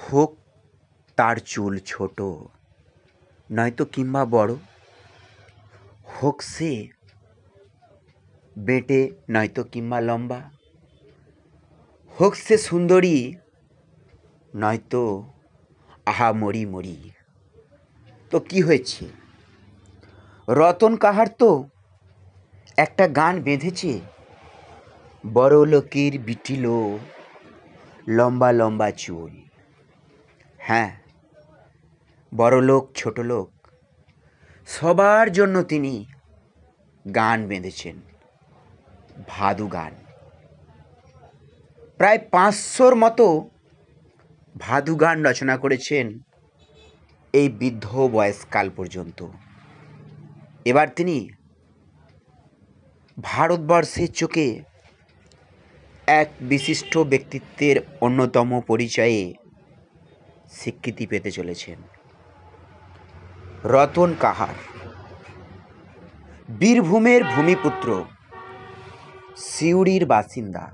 হোক তার চুল ছোট নয়তো কিংবা বড়, হোক সে বেঁটে নয়তো কিংবা লম্বা, হোক সে সুন্দরী নয়তো আহা মরি মরি। তো কি হয়েছে, রতন কাহার তো একটা গান বেঁধেছে, বড় লোকের বিটিলো লম্বা লম্বা চুল। হ্যাঁ, বড় লোক ছোট লোক সবার জন্য তিনি গান বেঁধেছেন, ভাদু গান। প্রায় 500-র মতো ভাদু গান রচনা করেছেন এই বৃদ্ধ বয়সকাল পর্যন্ত। এবার তিনি ভারতবর্ষের চোখে এক বিশিষ্ট ব্যক্তিত্বের অন্যতম পরিচয়ে স্বীকৃতি পেতে চলেছেন। রতন কাহার বীরভূমের ভূমিপুত্র, সিউড়ির বাসিন্দা।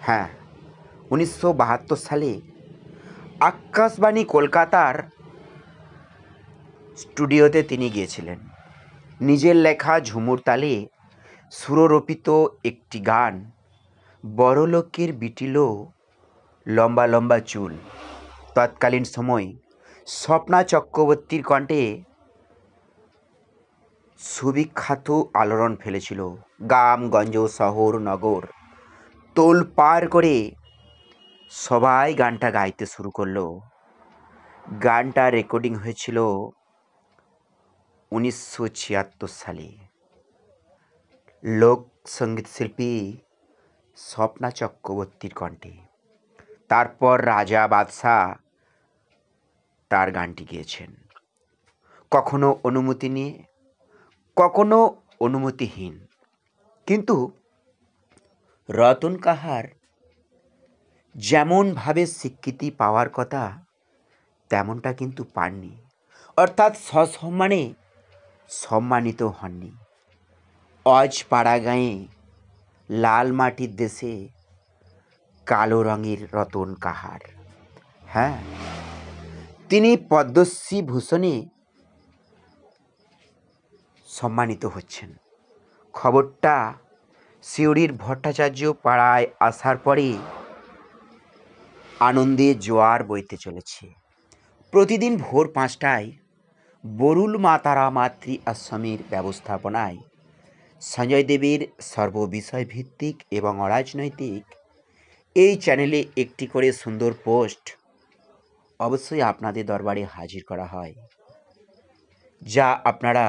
হ্যাঁ, 1972 সালে আকাশবাণী কলকাতার স্টুডিওতে তিনি গিয়েছিলেন। নিজের লেখা ঝুমুর তালে সুররোপিত একটি গান, বড় লোকের বিটিলো লম্বা লম্বা চুল, তৎকালীন সময় স্বপ্না চক্রবর্তীর কণ্ঠে সুবিখ্যাত আলোড়ন ফেলেছিল। গ্রামগঞ্জ শহর নগর তোলপাড় করে সবাই গানটা গাইতে শুরু করলো। গানটা রেকর্ডিং হয়েছিল 1976 সালে। লোক সঙ্গীত শিল্পী স্বপ্না চক্রবর্তীর কণ্ঠে। তারপর রাজা বাদশাহ তার গানটি গেয়েছেন, কখনো অনুমতি নিয়ে, কখনো অনুমতিহীন। কিন্তু রতন কাহার যেমনভাবে স্বীকৃতি পাওয়ার কথা তেমনটা কিন্তু পাননি, অর্থাৎ সসম্মানে সম্মানিত হননি। অজ পাড়া গাঁয়ে লাল মাটির দেশে কালো রঙের রতন কাহার। হ্যাঁ, তিনি পদ্মশ্রী ভূষণে সম্মানিত হচ্ছেন। খবরটা সিউড়ির ভট্টাচার্য পাড়ায় আসার পরে আনন্দে জোয়ার বইতে চলেছে। প্রতিদিন ভোর 5টায় বরুল মা তারা মাতৃ আশ্রমের ব্যবস্থাপনায় সঞ্জয় দেবের সর্ববিষয়ভিত্তিক এবং অরাজনৈতিক এই চ্যানেলে একটি করে সুন্দর পোস্ট অবশ্যই আপনাদের দরবারে হাজির করা হয়, যা আপনারা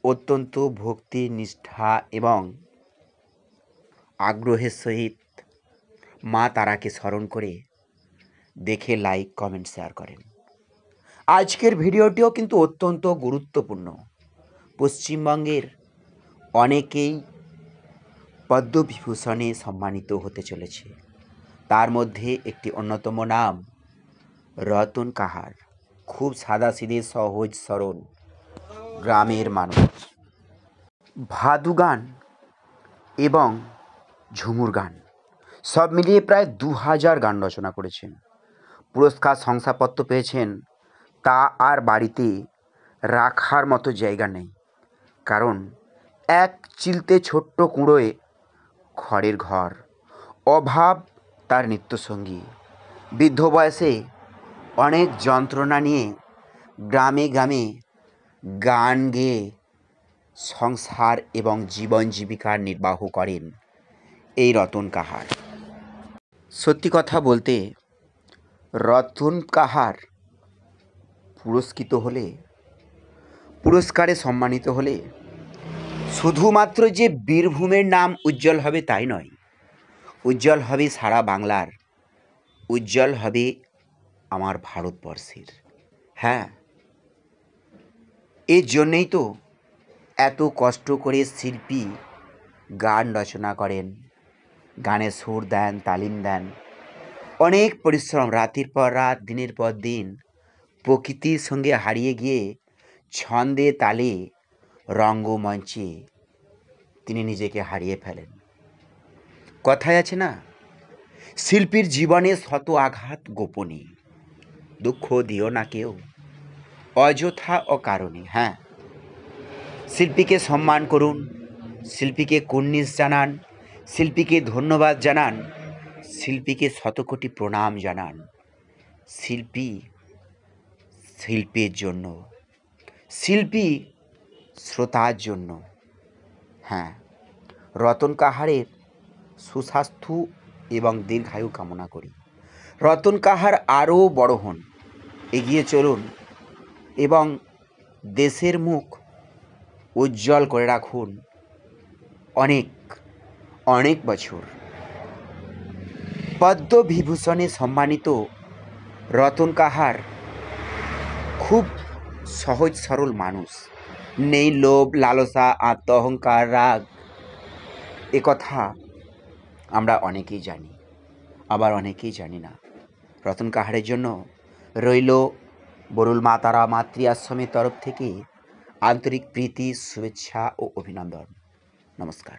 অত্যন্ত ভক্তি, নিষ্ঠা এবং আগ্রহের সহিত মা তারাকে স্মরণ করে দেখে লাইক, কমেন্ট, শেয়ার করেন। আজকের ভিডিওটিও কিন্তু অত্যন্ত গুরুত্বপূর্ণ। পশ্চিমবঙ্গের অনেকেই পদ্মবিভূষণে সম্মানিত হতে চলেছে, তার মধ্যে একটি অন্যতম নাম রতন কাহার। খুব সাদাসিধে, সহজ সরল গ্রামের মানুষ। ভাদু গান এবং ঝুমুর গান সব মিলিয়ে প্রায় 2000 গান রচনা করেছেন। পুরস্কার শংসাপত্র পেয়েছেন, তা আর বাড়িতে রাখার মতো জায়গা নেই, কারণ এক চিলতে ছোট্ট কুঁড়োয় খড়ের ঘর, অভাব তার নিত্যসঙ্গী। বৃদ্ধ বয়সে অনেক যন্ত্রণা নিয়ে গ্রামে গ্রামে গান গেয়ে সংসার এবং জীবন জীবিকার নির্বাহ করেন এই রতন কাহার। সত্যি কথা বলতে, রতন কাহার পুরস্কৃত হলে, পুরস্কারে সম্মানিত হলে শুধুমাত্র যে বীরভূমের নাম উজ্জ্বল হবে তাই নয়, উজ্জ্বল হবে সারা বাংলার, উজ্জ্বল হবে আমার ভারতবর্ষের। হ্যাঁ, এর জন্যেই তো এত কষ্ট করে শিল্পী গান রচনা করেন, গানে সুর দেন, তালিম দেন, অনেক পরিশ্রম, রাতের পর রাত, দিনের পর দিন প্রকৃতির সঙ্গে হারিয়ে গিয়ে ছন্দে তালে রঙ্গমঞ্চে তিনি নিজেকে হারিয়ে ফেলেন। কথায় আছে না, শিল্পীর জীবনে শত আঘাত গোপনে, দুঃখ দিও না কেউ অযথা অকারণে। হ্যাঁ, শিল্পীকে সম্মান করুন, শিল্পীকে কুর্নিশ জানান, শিল্পীকে ধন্যবাদ জানান, শিল্পীকে শতকোটি প্রণাম জানান। শিল্পী শিল্পের জন্য, শিল্পী শ্রোতার জন্য। হ্যাঁ, রতন কাহারের সুস্বাস্থ্য এবং দীর্ঘায়ু কামনা করি। রতন কাহার আরও বড় হন, এগিয়ে চলুন এবং দেশের মুখ উজ্জ্বল করে রাখুন অনেক অনেক বছর। পদ্মবিভূষণে সম্মানিত রতন কাহার খুব সহজ সরল মানুষ, নেই লোভ, লালসা, আত্ম অহংকার, রাগ। একথা আমরা অনেকেই জানি, আবার অনেকেই জানি না। রতন কাহারের জন্য রইল বরুল মা তারা মাতৃ আশ্রমের তরফ থেকে আন্তরিক প্রীতি, শুভেচ্ছা ও অভিনন্দন। নমস্কার।